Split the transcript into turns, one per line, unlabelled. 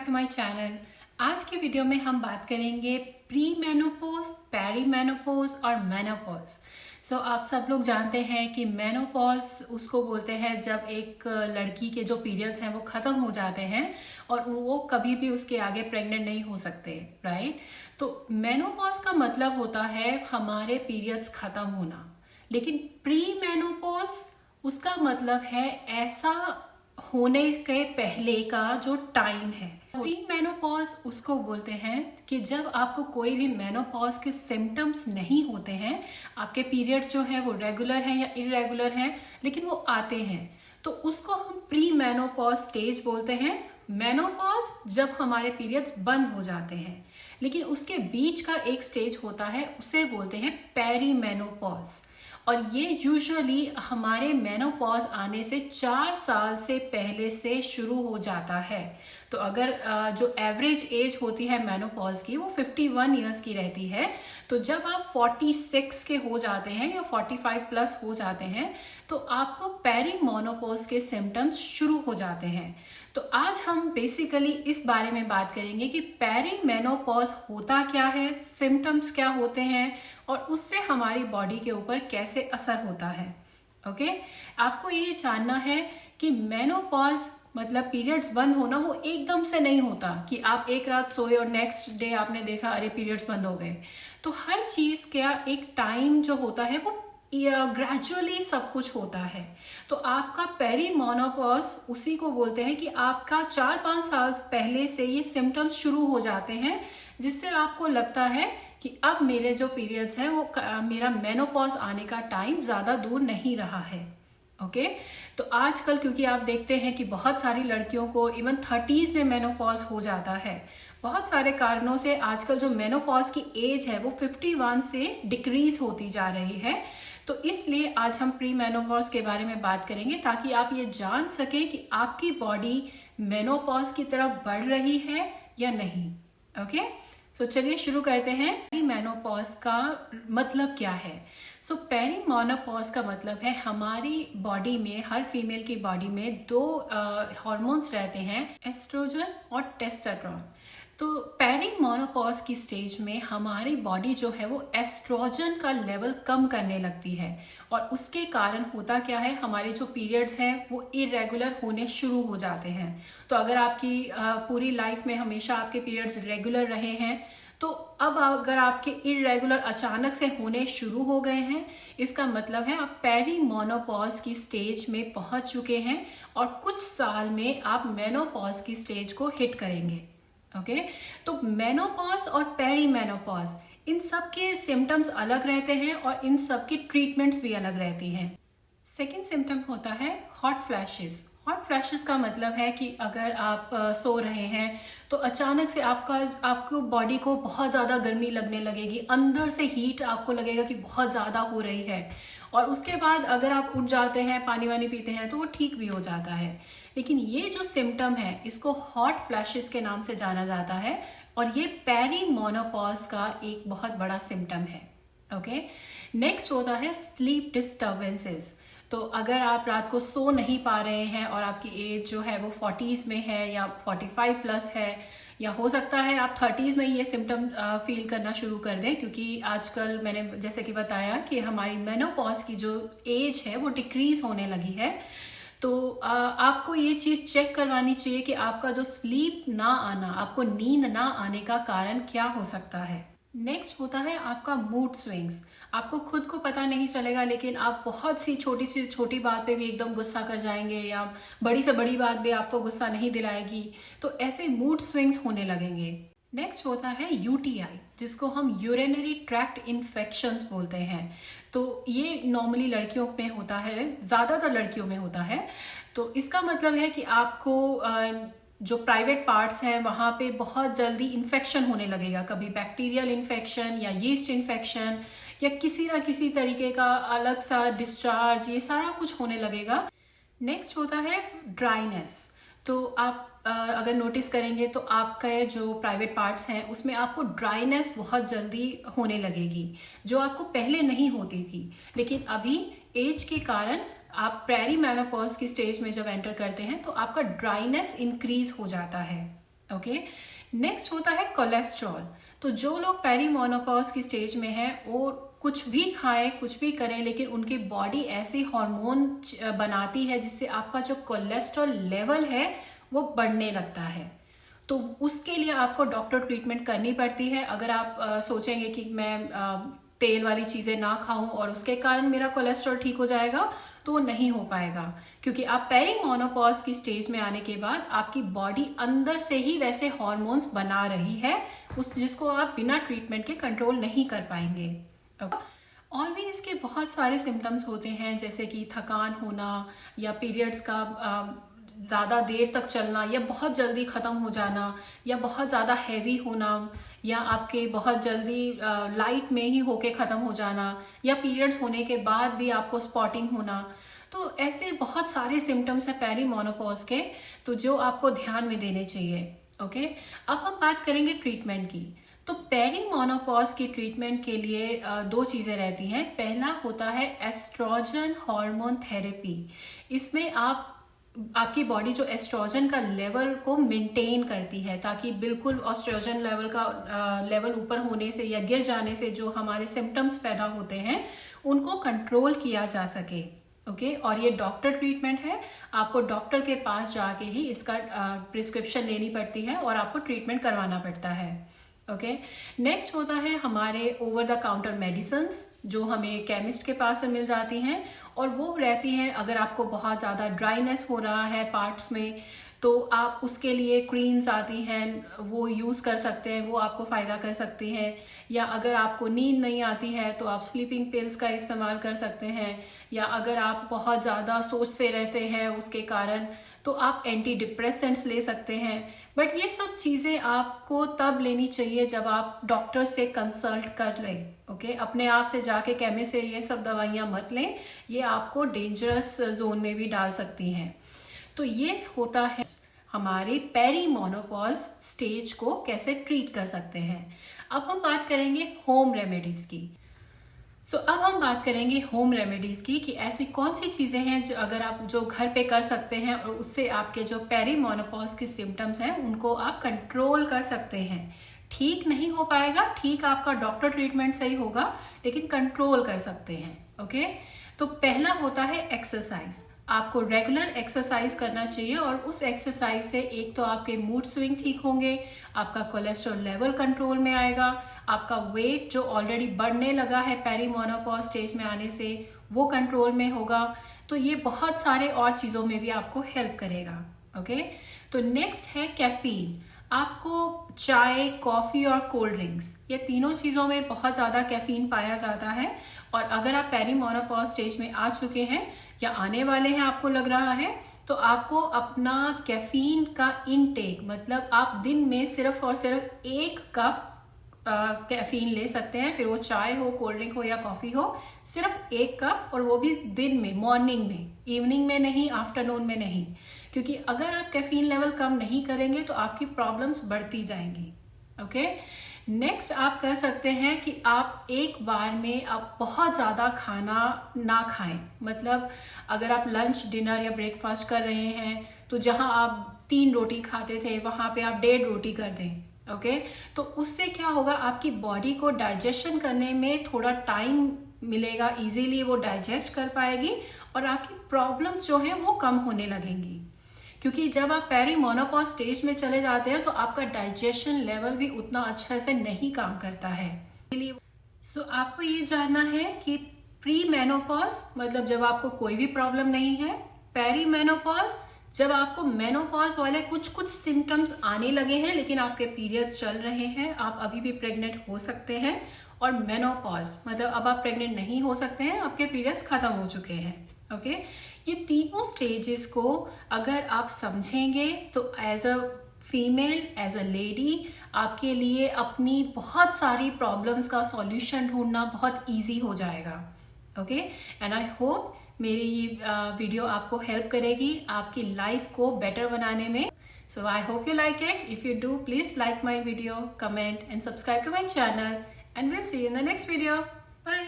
Back to my channel. आज की video में हम बात करेंगे प्री मेनोपॉज, पेरी मेनोपॉज और मेनोपॉज। आप सब लोग जानते हैं कि मेनोपॉज उसको बोलते हैं जब एक लड़की के जो पीरियड्स हैं वो ख़त्म हो जाते हैं और वो कभी भी उसके आगे प्रेग्नेंट नहीं हो सकते, राइट। तो मेनोपॉज का मतलब होता है हमारे पीरियड्स ख़त्म होना, लेकिन प्री मेनोपॉज उसका मतलब है ऐसा होने के पहले का जो टाइम है। प्री मेनोपॉज उसको बोलते हैं कि जब आपको कोई भी मेनोपॉज के सिम्टम्स नहीं होते हैं, आपके पीरियड्स जो है वो रेगुलर हैं या इरेगुलर हैं लेकिन वो आते हैं, तो उसको हम प्री मेनोपॉज स्टेज बोलते हैं। मेनोपॉज जब हमारे पीरियड्स बंद हो जाते हैं, लेकिन उसके बीच का एक स्टेज होता है, उसे बोलते हैं पेरी मेनोपॉज। और ये यूजुअली हमारे मेनोपॉज आने से 4 साल से पहले से शुरू हो जाता है। तो अगर जो एवरेज एज होती है मेनोपॉज की वो 51 ईयर्स की रहती है, तो जब आप 46 के हो जाते हैं या 45 प्लस हो जाते हैं तो आपको पेरी मेनोपॉज के सिम्टम्स शुरू हो जाते हैं। तो आज हम बेसिकली इस बारे में बात करेंगे कि पेरी मेनोपॉज होता क्या है, सिम्टम्स क्या होते हैं और उससे हमारी बॉडी के ऊपर कैसे असर होता है। ओके, आपको ये जानना है कि मेनोपॉज मतलब पीरियड्स बंद होना वो एकदम से नहीं होता कि आप एक रात सोए और नेक्स्ट डे आपने देखा अरे पीरियड्स बंद हो गए। तो हर चीज का एक टाइम जो होता है वो ग्रेजुअली सब कुछ होता है। तो आपका पेरी मेनोपॉज उसी को बोलते हैं कि आपका 4-5 साल पहले से ये सिम्टम्स शुरू हो जाते हैं, जिससे आपको लगता है कि अब मेरे जो पीरियड्स हैं वो मेरा मेनोपॉज आने का टाइम ज्यादा दूर नहीं रहा है। ओके, तो आजकल क्योंकि आप देखते हैं कि बहुत सारी लड़कियों को इवन 30s में मेनोपॉज हो जाता है, बहुत सारे कारणों से आजकल जो मेनोपॉज की एज है वो 51 से डिक्रीज होती जा रही है। तो इसलिए आज हम प्री मेनोपॉज के बारे में बात करेंगे ताकि आप ये जान सकें कि आपकी बॉडी मेनोपॉज की तरफ बढ़ रही है या नहीं। ओके, सो चलिए शुरू करते हैं। पेरी मेनोपॉज का मतलब क्या है? पेरी मेनोपॉज का मतलब है हमारी बॉडी में, हर फीमेल की बॉडी में 2 हार्मोन्स रहते हैं, एस्ट्रोजन और टेस्टोस्टेरोन। तो पेरी मेनोपॉज की स्टेज में हमारी बॉडी जो है वो एस्ट्रोजन का लेवल कम करने लगती है और उसके कारण होता क्या है, हमारे जो पीरियड्स हैं वो इरेगुलर होने शुरू हो जाते हैं। तो अगर आपकी पूरी लाइफ में हमेशा आपके पीरियड्स रेगुलर रहे हैं, तो अब अगर आपके इरेगुलर अचानक से होने शुरू हो गए हैं, इसका मतलब है आप पेरी मेनोपॉज की स्टेज में पहुंच चुके हैं और कुछ साल में आप मेनोपॉज की स्टेज को हिट करेंगे। ओके, तो मेनोपॉज और पेरी मेनोपॉज इन सब के सिम्टम्स अलग रहते हैं और इन सब की ट्रीटमेंट्स भी अलग रहती हैं। सेकेंड सिम्टम होता है हॉट फ्लैशेस। हॉट फ्लैशेस का मतलब है कि अगर आप सो रहे हैं तो अचानक से आपको बॉडी को बहुत ज़्यादा गर्मी लगने लगेगी, अंदर से हीट आपको लगेगा कि बहुत ज़्यादा हो रही है, और उसके बाद अगर आप उठ जाते हैं, पानी वानी पीते हैं तो वो ठीक भी हो जाता है। लेकिन ये जो सिम्टम है इसको हॉट फ्लैशेस के नाम से जाना जाता है और ये पेरी मेनोपॉज का एक बहुत बड़ा सिम्टम है। ओके, नेक्स्ट होता है स्लीप डिस्टर्बेंसेस। तो अगर आप रात को सो नहीं पा रहे हैं और आपकी एज जो है वो 40s में है या 45 प्लस है, या हो सकता है आप 30s में ये सिम्टम फील करना शुरू कर दें, क्योंकि आजकल मैंने जैसे कि बताया कि हमारी मेनोपॉज की जो एज है वो डिक्रीज होने लगी है। तो आपको ये चीज़ चेक करवानी चाहिए कि आपका जो स्लीप ना आना, आपको नींद ना आने का कारण क्या हो सकता है। नेक्स्ट होता है आपका मूड स्विंग्स। आपको खुद को पता नहीं चलेगा लेकिन आप बहुत सी छोटी बात पे भी एकदम गुस्सा कर जाएंगे या बड़ी से बड़ी बात भी आपको गुस्सा नहीं दिलाएगी, तो ऐसे मूड स्विंग्स होने लगेंगे। नेक्स्ट होता है यूटीआई, जिसको हम यूरिनरी ट्रैक्ट इन्फेक्शंस बोलते हैं। तो ये नॉर्मली लड़कियों में होता है, ज़्यादातर लड़कियों में होता है। तो इसका मतलब है कि आपको जो प्राइवेट पार्ट्स हैं वहाँ पे बहुत जल्दी इन्फेक्शन होने लगेगा, कभी बैक्टीरियल इन्फेक्शन या यीस्ट इन्फेक्शन या किसी ना किसी तरीके का अलग सा डिस्चार्ज, ये सारा कुछ होने लगेगा। नेक्स्ट होता है ड्राइनेस। तो आप अगर नोटिस करेंगे तो आपका जो प्राइवेट पार्ट्स हैं उसमें आपको ड्राइनेस बहुत जल्दी होने लगेगी, जो आपको पहले नहीं होती थी, लेकिन अभी एज के कारण आप पेरी मेनोपॉज की स्टेज में जब एंटर करते हैं तो आपका ड्राइनेस इंक्रीज हो जाता है। ओके। नेक्स्ट होता है कोलेस्ट्रॉल। तो जो लोग पेरीमेनोपॉज की स्टेज में है वो कुछ भी खाएं, कुछ भी करें, लेकिन उनकी बॉडी ऐसे हार्मोन बनाती है जिससे आपका जो कोलेस्ट्रॉल लेवल है वो बढ़ने लगता है। तो उसके लिए आपको डॉक्टर ट्रीटमेंट करनी पड़ती है। अगर आप सोचेंगे कि मैं तेल वाली चीज़ें ना खाऊं और उसके कारण मेरा कोलेस्ट्रॉल ठीक हो जाएगा, तो वो नहीं हो पाएगा, क्योंकि आप पेरीमेनोपॉज की स्टेज में आने के बाद आपकी बॉडी अंदर से ही वैसे हार्मोन्स बना रही है जिसको आप बिना ट्रीटमेंट के कंट्रोल नहीं कर पाएंगे। और भी इसके बहुत सारे सिम्टम्स होते हैं, जैसे कि थकान होना या पीरियड्स का ज़्यादा देर तक चलना या बहुत जल्दी ख़त्म हो जाना या बहुत ज़्यादा हैवी होना या आपके बहुत जल्दी लाइट में ही होके ख़त्म हो जाना या पीरियड्स होने के बाद भी आपको स्पॉटिंग होना। तो ऐसे बहुत सारे सिम्टम्स हैं पेरीमेनोपॉज के, तो जो आपको ध्यान में देने चाहिए। ओके, अब हम बात करेंगे ट्रीटमेंट की। तो पेरीमेनोपॉज की ट्रीटमेंट के लिए दो चीज़ें रहती हैं। पहला होता है एस्ट्रोजन हार्मोन थेरेपी। इसमें आपकी बॉडी जो एस्ट्रोजन का लेवल को मेंटेन करती है, ताकि बिल्कुल एस्ट्रोजन लेवल का लेवल ऊपर होने से या गिर जाने से जो हमारे सिम्टम्स पैदा होते हैं उनको कंट्रोल किया जा सके। ओके, और ये डॉक्टर ट्रीटमेंट है। आपको डॉक्टर के पास जाके ही इसका प्रिस्क्रिप्शन लेनी पड़ती है और आपको ट्रीटमेंट करवाना पड़ता है। ओके, नेक्स्ट होता है हमारे ओवर द काउंटर मेडिसिन्स, जो हमें केमिस्ट के पास से मिल जाती हैं, और वो रहती हैं अगर आपको बहुत ज़्यादा ड्राइनेस हो रहा है पार्ट्स में, तो आप उसके लिए क्रीम्स आती हैं, वो यूज़ कर सकते हैं, वो आपको फ़ायदा कर सकती हैं। या अगर आपको नींद नहीं आती है तो आप स्लीपिंग पिल्स का इस्तेमाल कर सकते हैं। या अगर आप बहुत ज़्यादा सोचते रहते हैं उसके कारण, तो आप एंटी डिप्रेसेंट्स ले सकते हैं। बट ये सब चीज़ें आपको तब लेनी चाहिए जब आप डॉक्टर से कंसल्ट कर लें। ओके, अपने आप से जाके केमिस्ट से ये सब दवाइयाँ मत लें, ये आपको डेंजरस जोन में भी डाल सकती हैं। तो ये होता है हमारे पेरीमेनोपॉज स्टेज को कैसे ट्रीट कर सकते हैं। अब हम बात करेंगे होम रेमेडीज की। अब हम बात करेंगे होम रेमेडीज की कि ऐसी कौन सी चीज़ें हैं जो अगर आप जो घर पे कर सकते हैं और उससे आपके जो पेरीमेनोपॉज के सिम्टम्स हैं उनको आप कंट्रोल कर सकते हैं। ठीक नहीं हो पाएगा, ठीक आपका डॉक्टर ट्रीटमेंट से ही होगा, लेकिन कंट्रोल कर सकते हैं। ओके, तो पहला होता है एक्सरसाइज। आपको रेगुलर एक्सरसाइज करना चाहिए और उस एक्सरसाइज से एक तो आपके मूड स्विंग ठीक होंगे, आपका कोलेस्ट्रॉल लेवल कंट्रोल में आएगा, आपका वेट जो ऑलरेडी बढ़ने लगा है पेरीमेनोपॉज स्टेज में आने से वो कंट्रोल में होगा। तो ये बहुत सारे और चीज़ों में भी आपको हेल्प करेगा। ओके, तो नेक्स्ट है कैफीन। आपको चाय, कॉफ़ी और कोल्ड ड्रिंक्स, ये तीनों चीज़ों में बहुत ज़्यादा कैफीन पाया जाता है, और अगर आप पेरीमेनोपॉज स्टेज में आ चुके हैं या आने वाले हैं आपको लग रहा है, तो आपको अपना कैफीन का इनटेक, मतलब आप दिन में सिर्फ और सिर्फ 1 कप कैफीन ले सकते हैं, फिर वो चाय हो, कोल्ड ड्रिंक हो या कॉफ़ी हो, सिर्फ 1 कप, और वो भी दिन में, मॉर्निंग में, इवनिंग में नहीं, आफ्टरनून में नहीं, क्योंकि अगर आप कैफीन लेवल कम नहीं करेंगे तो आपकी प्रॉब्लम्स बढ़ती जाएंगी। ओके, नेक्स्ट आप कर सकते हैं कि आप एक बार में आप बहुत ज़्यादा खाना ना खाएं। मतलब अगर आप लंच, डिनर या ब्रेकफास्ट कर रहे हैं तो जहां आप 3 रोटी खाते थे वहां पे आप 1.5 रोटी कर दें। ओके, तो उससे क्या होगा, आपकी बॉडी को डाइजेशन करने में थोड़ा टाइम मिलेगा, इजीली वो डाइजेस्ट कर पाएगी और आपकी प्रॉब्लम्स जो हैं वो कम होने लगेंगी। क्योंकि जब आप पेरीमेनोपॉज स्टेज में चले जाते हैं तो आपका डाइजेशन लेवल भी उतना अच्छा से नहीं काम करता है। इसलिए आपको ये जानना है कि प्री मेनोपॉज मतलब जब आपको कोई भी प्रॉब्लम नहीं है, पेरीमेनोपॉज जब आपको मेनोपॉज वाले कुछ कुछ सिम्टम्स आने लगे हैं लेकिन आपके पीरियड्स चल रहे हैं, आप अभी भी प्रेग्नेंट हो सकते हैं, और मेनोपॉज मतलब अब आप प्रेग्नेंट नहीं हो सकते हैं, आपके पीरियड्स खत्म हो चुके हैं। ओके, ये तीनों स्टेजेस को अगर आप समझेंगे तो as a female, as a lady, आपके लिए अपनी बहुत सारी प्रॉब्लम्स का सॉल्यूशन ढूंढना बहुत इजी हो जाएगा। ओके, एंड आई होप मेरी ये वीडियो आपको हेल्प करेगी आपकी लाइफ को बेटर बनाने में। So I hope you like it. If you do, please like my video, comment and subscribe to my channel, and we'll see you in the next video. Bye.